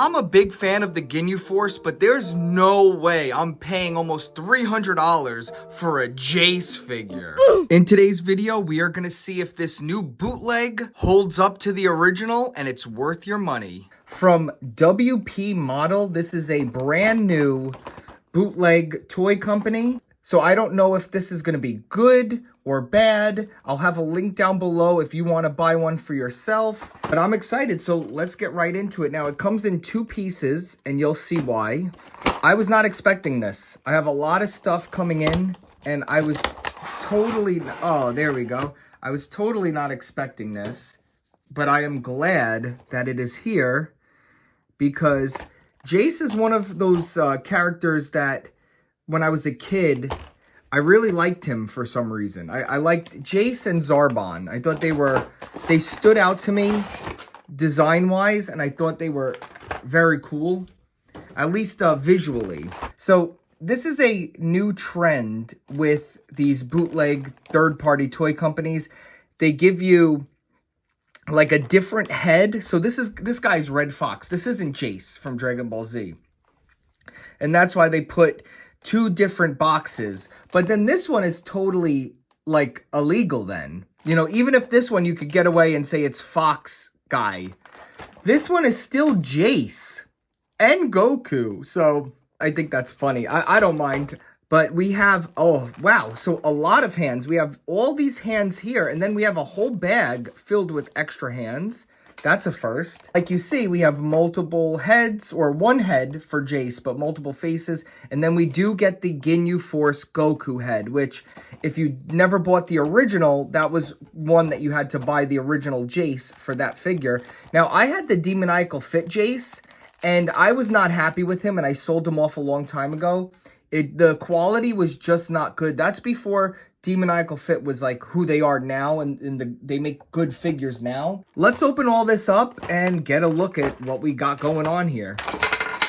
I'm a big fan of the Ginyu Force, but there's no way I'm paying almost $300 for a Jeice figure. In today's video, we are going to see if this new bootleg holds up to the original and it's worth your money. From WP Model, this is a brand new bootleg toy company. So I don't know if this is going to be good or bad. I'll have a link down below if you want to buy one for yourself. But I'm excited, so let's get right into it. Now, it comes in 2 pieces, and you'll see why. I was not expecting this. I have a lot of stuff coming in, and I was totally... Oh, there we go. I was totally not expecting this. But I am glad that it is here, because Jeice is one of those characters that... when I was a kid, I really liked him for some reason. I liked Jeice and Zarbon. I thought they stood out to me design-wise, and I thought they were very cool, at least visually. So this is a new trend with these bootleg third-party toy companies. They give you like a different head. So this guy's Red Fox. This isn't Jeice from Dragon Ball Z. And that's why they put 2 different boxes, but then this one is totally like illegal then. You know, even if this one you could get away and say it's Fox guy, this one is still Jeice and Goku. So I think that's funny. I don't mind. But we have, oh wow, so a lot of hands. We have all these hands here, and then we have a whole bag filled with extra hands. That's a first. Like you see, we have multiple heads, or 1 head for Jeice, but multiple faces. And then we do get the Ginyu Force Goku head, which if you never bought the original, that was one that you had to buy the original Jeice for that figure. Now, I had the Demoniacal Fit Jeice, and I was not happy with him, and I sold him off a long time ago. The quality was just not good. That's before Demoniacal Fit was like who they are now, and they make good figures now. Let's open all this up and get a look at what we got going on here.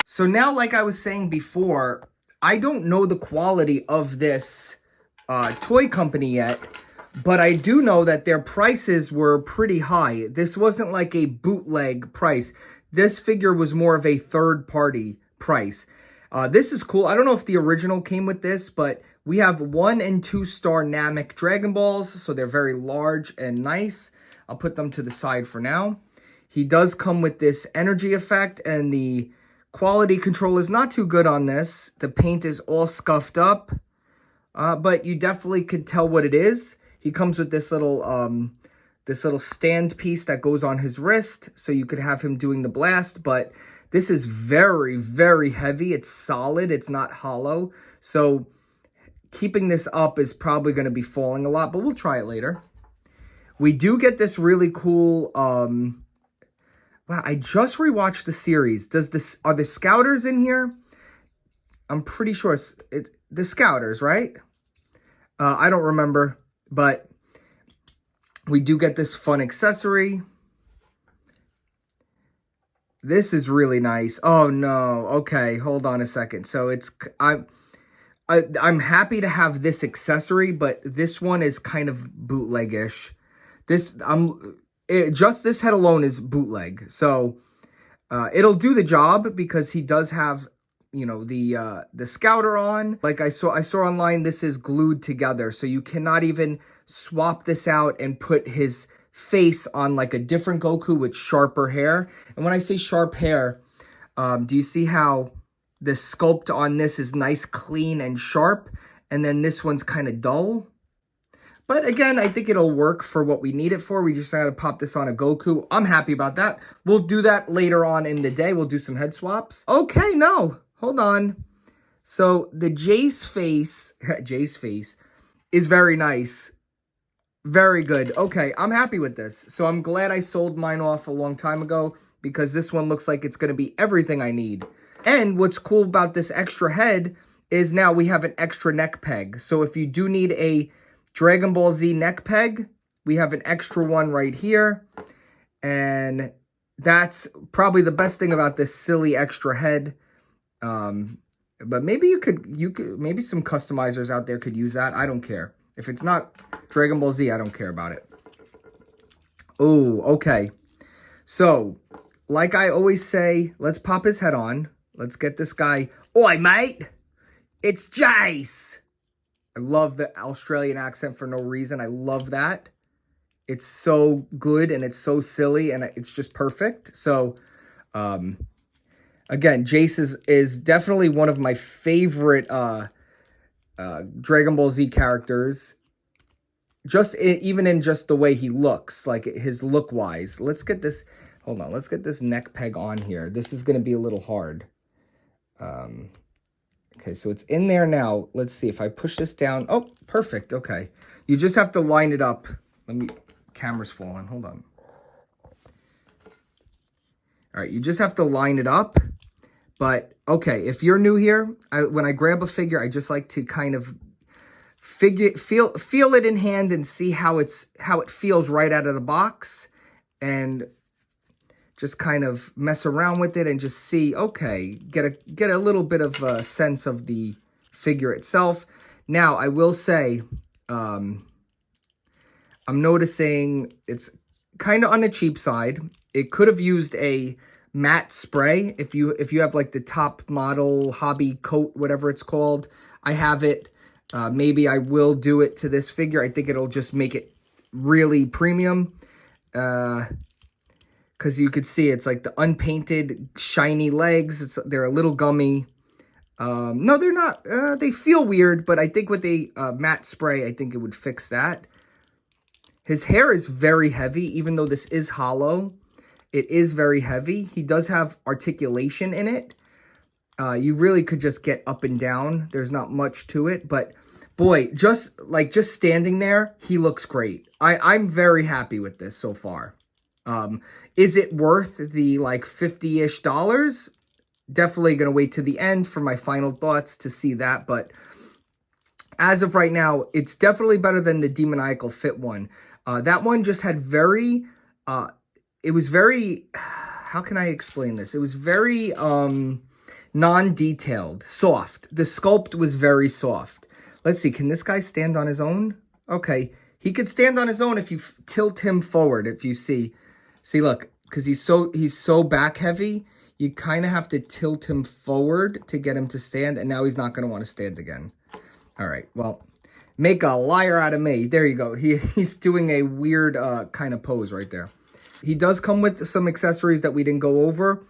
So now, like I was saying before, I don't know the quality of this toy company yet, but I do know that their prices were pretty high. This wasn't like a bootleg price. This figure was more of a third-party price. This is cool. I don't know if the original came with this, but we have 1 and 2 star Namek Dragon Balls, so they're very large and nice. I'll put them to the side for now. He does come with this energy effect, and the quality control is not too good on this. The paint is all scuffed up, but you definitely could tell what it is. He comes with this little stand piece that goes on his wrist, so you could have him doing the blast, but this is very, very heavy. It's solid. It's not hollow, so keeping this up is probably going to be falling a lot, but we'll try it later. We do get this really cool, wow, I just rewatched the series. Are the Scouters in here? I'm pretty sure it's the Scouters, right? I don't remember, but we do get this fun accessory. This is really nice. Oh no, okay, hold on a second. So I'm happy to have this accessory, but this one is kind of bootleg-ish. Just this head alone is bootleg, so it'll do the job because he does have, you know, the Scouter on. Like I saw online, this is glued together, so you cannot even swap this out and put his face on like a different Goku with sharper hair. And when I say sharp hair, do you see how the sculpt on this is nice, clean, and sharp, and then this one's kind of dull? But again, I think it'll work for what we need it for. We just got to pop this on a Goku. I'm happy about that. We'll do that later on in the day. We'll do some head swaps. Okay, no, hold on. So the Jeice face, Jeice face, is very nice. Very good. Okay, I'm happy with this. So I'm glad I sold mine off a long time ago, because this one looks like it's going to be everything I need. And what's cool about this extra head is now we have an extra neck peg. So if you do need a Dragon Ball Z neck peg, we have an extra one right here. And that's probably the best thing about this silly extra head. But maybe you could maybe some customizers out there could use that. I don't care. If it's not Dragon Ball Z, I don't care about it. Oh, okay. So like I always say, let's pop his head on. Let's get this guy. Oi, mate. It's Jeice. I love the Australian accent for no reason. I love that. It's so good and it's so silly and it's just perfect. So, again, Jeice is definitely one of my favorite Dragon Ball Z characters. Even in just the way he looks, like his look-wise. Let's get this... Hold on, let's get this neck peg on here. This is going to be a little hard. Okay, so it's in there now. Let's see if I push this down. Oh, perfect. Okay. You just have to line it up. Camera's falling. Hold on. All right, you just have to line it up. But, okay, if you're new here, when I grab a figure, I just like to kind of feel it in hand and see how it feels right out of the box. And just kind of mess around with it and just see, okay, get a little bit of a sense of the figure itself. Now, I will say, I'm noticing it's kind of on the cheap side. It could have used a matte spray. If you have like the top model hobby coat, whatever it's called, I have it. Maybe I will do it to this figure. I think it'll just make it really premium. Because you could see it's like the unpainted, shiny legs. They're a little gummy. No, they're not. They feel weird, but I think with a matte spray, I think it would fix that. His hair is very heavy, even though this is hollow. It is very heavy. He does have articulation in it. You really could just get up and down. There's not much to it, but boy, just standing there, he looks great. I'm very happy with this so far. Is it worth the like $50-ish? Definitely going to wait to the end for my final thoughts to see that. But as of right now, it's definitely better than the Demoniacal Fit one. That one just had very, it was very, how can I explain this? It was very non-detailed, soft. The sculpt was very soft. Let's see, can this guy stand on his own? Okay, he could stand on his own if you tilt him forward, if you see. See, look, because he's so back heavy, you kind of have to tilt him forward to get him to stand, and now he's not going to want to stand again. All right, well, make a liar out of me. There you go. He's doing a weird kind of pose right there. He does come with some accessories that we didn't go over.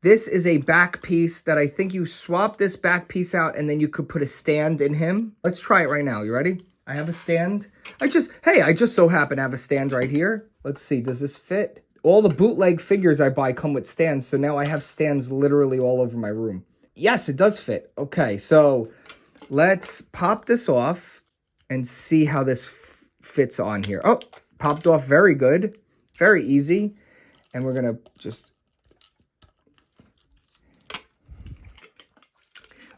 This is a back piece that I think you swap this back piece out, and then you could put a stand in him. Let's try it right now. You ready? I have a stand. I just so happen to have a stand right here. Let's see, does this fit? All the bootleg figures I buy come with stands, so now I have stands literally all over my room. Yes, it does fit. Okay, so let's pop this off and see how this fits on here. Oh, popped off very good. Very easy. And we're going to just...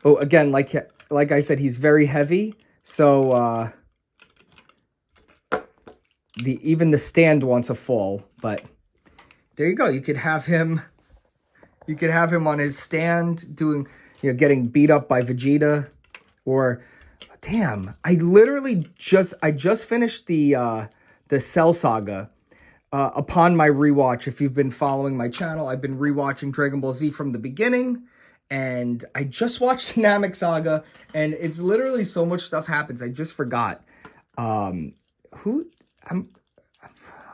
Oh, again, like I said, he's very heavy, so... even the stand wants a fall, but there you go. You could have him on his stand doing, getting beat up by Vegeta, or damn, I just finished the Cell Saga upon my rewatch. If you've been following my channel, I've been rewatching Dragon Ball Z from the beginning, and I just watched the Namek Saga, and it's literally so much stuff happens. I just forgot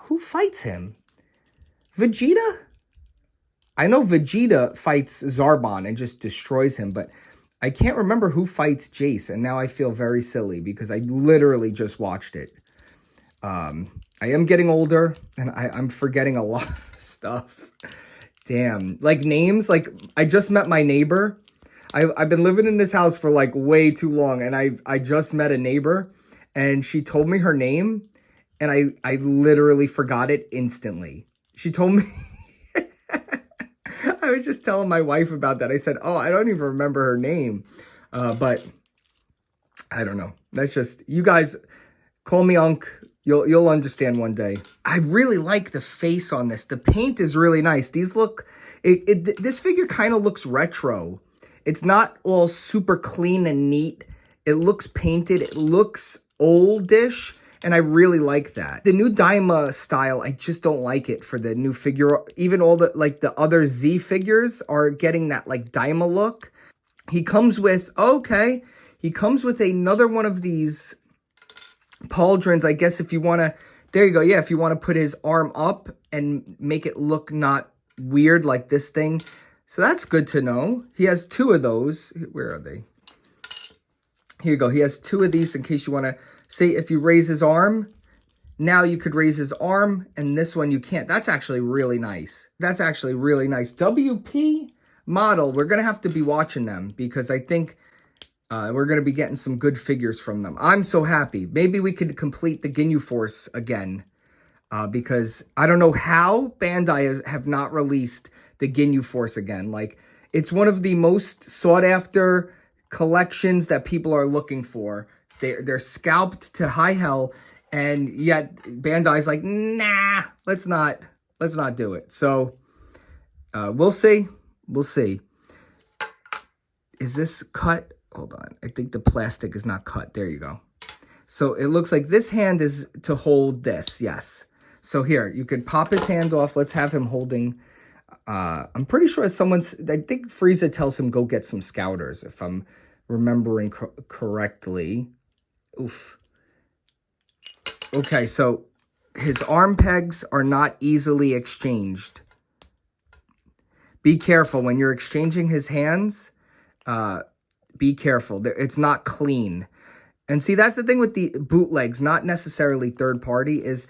who fights him? Vegeta? I know Vegeta fights Zarbon and just destroys him, but I can't remember who fights Jeice, and now I feel very silly because I literally just watched it. I am getting older, and I'm forgetting a lot of stuff. Damn. Like names, like I just met my neighbor. I've been living in this house for like way too long, and I just met a neighbor, and she told me her name, and I literally forgot it instantly. She told me, I was just telling my wife about that. I said, oh, I don't even remember her name. But I don't know. That's just, you guys call me Unc. You'll understand one day. I really like the face on this. The paint is really nice. These look, this figure kind of looks retro. It's not all super clean and neat. It looks painted. It looks oldish. And I really like that. The new Daima style, I just don't like it for the new figure. Even all the, like, the other Z figures are getting that, like, Daima look. He comes with, okay, he comes with another one of these pauldrons. I guess if you want to, there you go. Yeah, if you want to put his arm up and make it look not weird like this thing. So that's good to know. He has 2 of those. Where are they? Here you go. He has 2 of these in case you want to, say if you raise his arm, now you could raise his arm, and this one you can't. That's actually really nice. That's actually really nice. WP model, we're going to have to be watching them because I think we're going to be getting some good figures from them. I'm so happy. Maybe we could complete the Ginyu Force again because I don't know how Bandai have not released the Ginyu Force again. Like, it's one of the most sought after collections that people are looking for. They're scalped to high hell, and yet Bandai's like, nah, let's not do it. So we'll see. We'll see. Is this cut? Hold on. I think the plastic is not cut. There you go. So it looks like this hand is to hold this. Yes. So here, you could pop his hand off. Let's have him holding. I'm pretty sure I think Frieza tells him go get some scouters, if I'm remembering correctly. Oof. Okay, so his arm pegs are not easily exchanged. Be careful when you're exchanging his hands. Be careful. It's not clean. And see, that's the thing with the bootlegs, not necessarily third party, is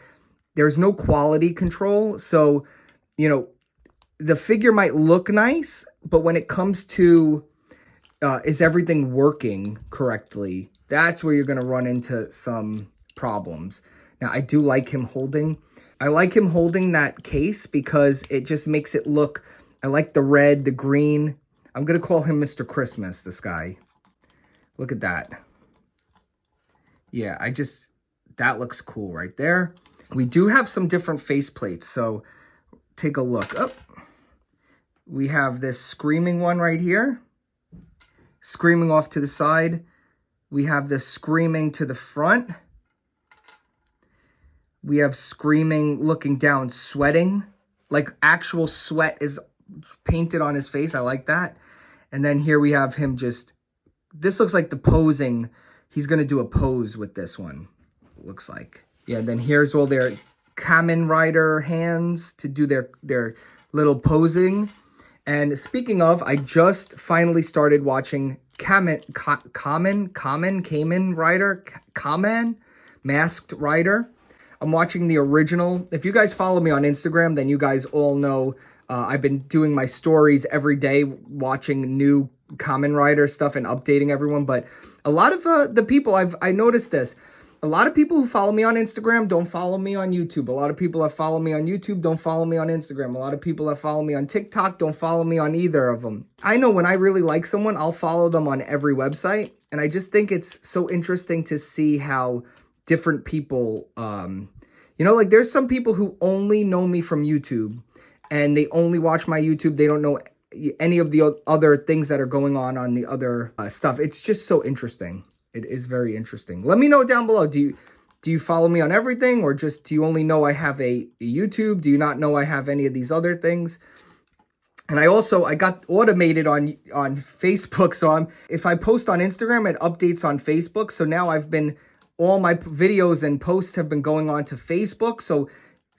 there's no quality control. So, you know, the figure might look nice, but when it comes to is everything working correctly, that's where you're going to run into some problems. Now, I do like him holding. I like him holding that case because it just makes it look, I like the red, the green. I'm going to call him Mr. Christmas, this guy. Look at that. Yeah, that looks cool right there. We do have some different face plates, so take a look. Oh, we have this screaming one right here. Screaming off to the side. We have this screaming to the front. We have screaming looking down, sweating. Like actual sweat is painted on his face. I like that. And then here we have him just, this looks like the posing. He's going to do a pose with this one, it looks like. Yeah, and then here's all their Kamen Rider hands to do their little posing. And speaking of, I just finally started watching Kamen Masked Rider. I'm watching the original. If you guys follow me on Instagram, then you guys all know I've been doing my stories every day, watching new Kamen Rider stuff and updating everyone. But a lot of the people, I noticed this. A lot of people who follow me on Instagram don't follow me on YouTube. A lot of people that follow me on YouTube don't follow me on Instagram. A lot of people that follow me on TikTok don't follow me on either of them. I know when I really like someone, I'll follow them on every website. And I just think it's so interesting to see how different people, you know, like there's some people who only know me from YouTube and they only watch my YouTube. They don't know any of the other things that are going on the other stuff. It's just so interesting. It is very interesting. Let me know down below. Do you follow me on everything, or just do you only know I have a YouTube? Do you not know I have any of these other things? And I got automated on Facebook. So if I post on Instagram, it updates on Facebook. So now all my videos and posts have been going on to Facebook. So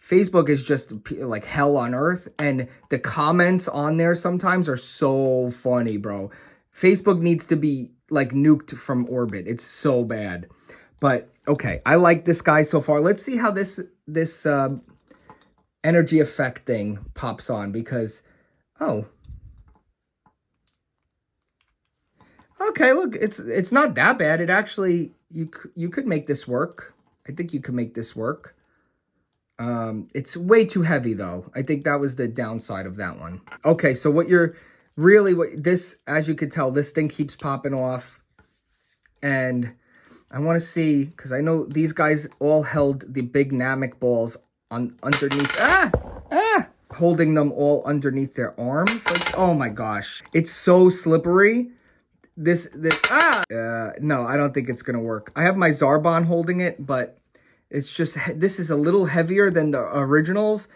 Facebook is just like hell on earth. And the comments on there sometimes are so funny, bro. Facebook needs to be like nuked from orbit. It's so bad. But okay, I like this guy so far. Let's see how this energy effect thing pops on, because oh, okay, look, it's not that bad. It actually, you could make this work. I think you could make this work. It's way too heavy though. I think that was the downside of that one. Okay, so as you could tell, this thing keeps popping off. And I want to see, because I know these guys all held the big Namek balls underneath. Holding them all underneath their arms. Like, oh my gosh. It's so slippery. No, I don't think it's going to work. I have my Zarbon holding it, but It's just, this is a little heavier than the originals,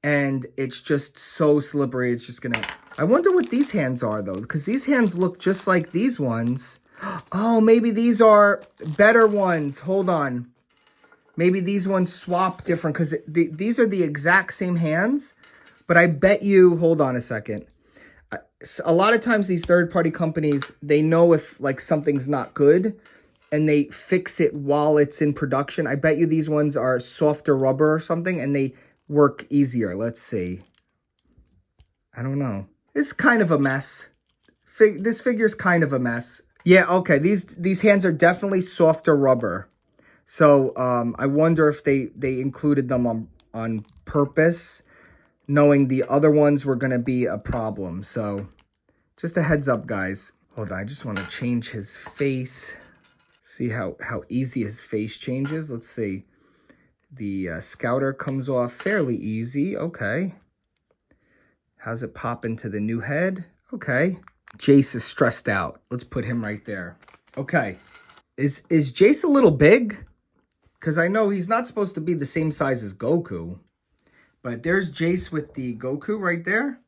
and it's just so slippery. It's just gonna, I wonder what these hands are though, because these hands look just like these ones. Oh, maybe these are better ones. Hold on. Maybe these ones swap different, because these are the exact same hands, but I bet you, hold on a second. A lot of times these third-party companies, they know if like something's not good, and they fix it while it's in production. I bet you these ones are softer rubber or something, and they work easier. Let's see. I don't know. It's kind of a mess. This figure's kind of a mess. Yeah, okay. These hands are definitely softer rubber. So I wonder if they included them on purpose, knowing the other ones were going to be a problem. So just a heads up, guys. Hold on. I just want to change his face. See how easy his face changes. Let's see. The scouter comes off fairly easy. Okay. How's it pop into the new head? Okay. Jeice is stressed out. Let's put him right there. Okay. Is Jeice a little big? Because I know he's not supposed to be the same size as Goku. But there's Jeice with the Goku right there.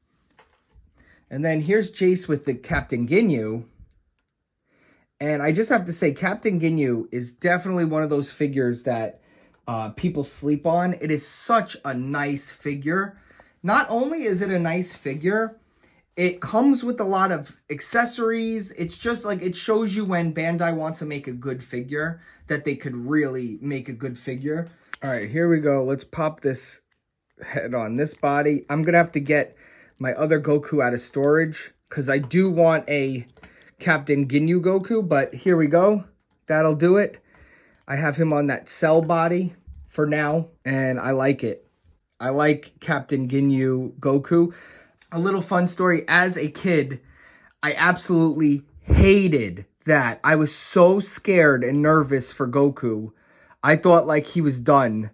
And then here's Jeice with the Captain Ginyu. And I just have to say, Captain Ginyu is definitely one of those figures that people sleep on. It is such a nice figure. Not only is it a nice figure, it comes with a lot of accessories. It's just like, it shows you when Bandai wants to make a good figure, that they could really make a good figure. All right, here we go. Let's pop this head on this body. I'm going to have to get my other Goku out of storage, because I do want a Captain Ginyu Goku, but here we go. That'll do it. I have him on that cell body for now, and I like it. I like Captain Ginyu Goku. A little fun story. As a kid, I absolutely hated that. I was so scared and nervous for Goku. I thought like he was done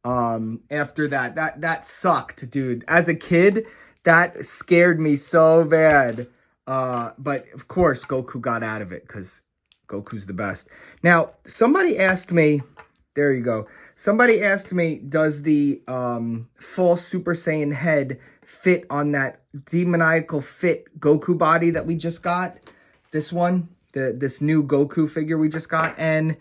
after that. That sucked, dude. As a kid, that scared me so bad. But of course, Goku got out of it, because Goku's the best. Now, somebody asked me, there you go. Somebody asked me, does the full Super Saiyan head fit on that demoniacal fit Goku body that we just got? This one, this new Goku figure we just got. And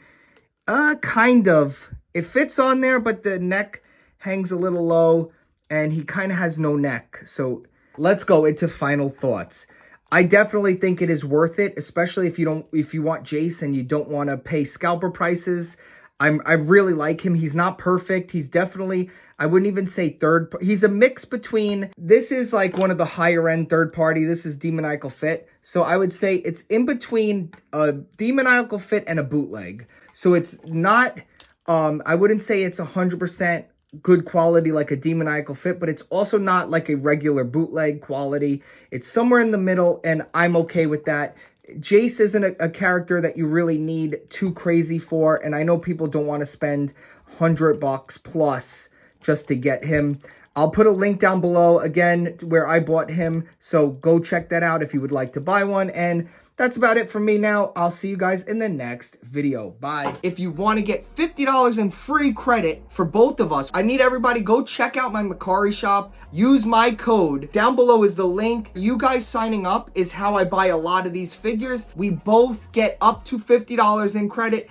kind of, it fits on there, but the neck hangs a little low, and he kind of has no neck. So let's go into final thoughts. I definitely think it is worth it, especially if you want Jeice and you don't want to pay scalper prices. I really like him. He's not perfect. He's definitely, I wouldn't even say he's a mix between, this is like one of the higher end third party. This is demoniacal fit. So I would say it's in between a demoniacal fit and a bootleg. So it's not, I wouldn't say it's 100% good quality like a demoniacal fit, but it's also not like a regular bootleg quality. It's somewhere in the middle, and I'm okay with that. Jeice isn't a character that you really need too crazy for, and I know people don't want to spend $100 plus just to get him. I'll put a link down below, again, where I bought him, so go check that out if you would like to buy one. And that's about it from me now. I'll see you guys in the next video. Bye. If you want to get $50 in free credit for both of us, I need everybody go check out my Mercari shop. Use my code. Down below is the link. You guys signing up is how I buy a lot of these figures. We both get up to $50 in credit.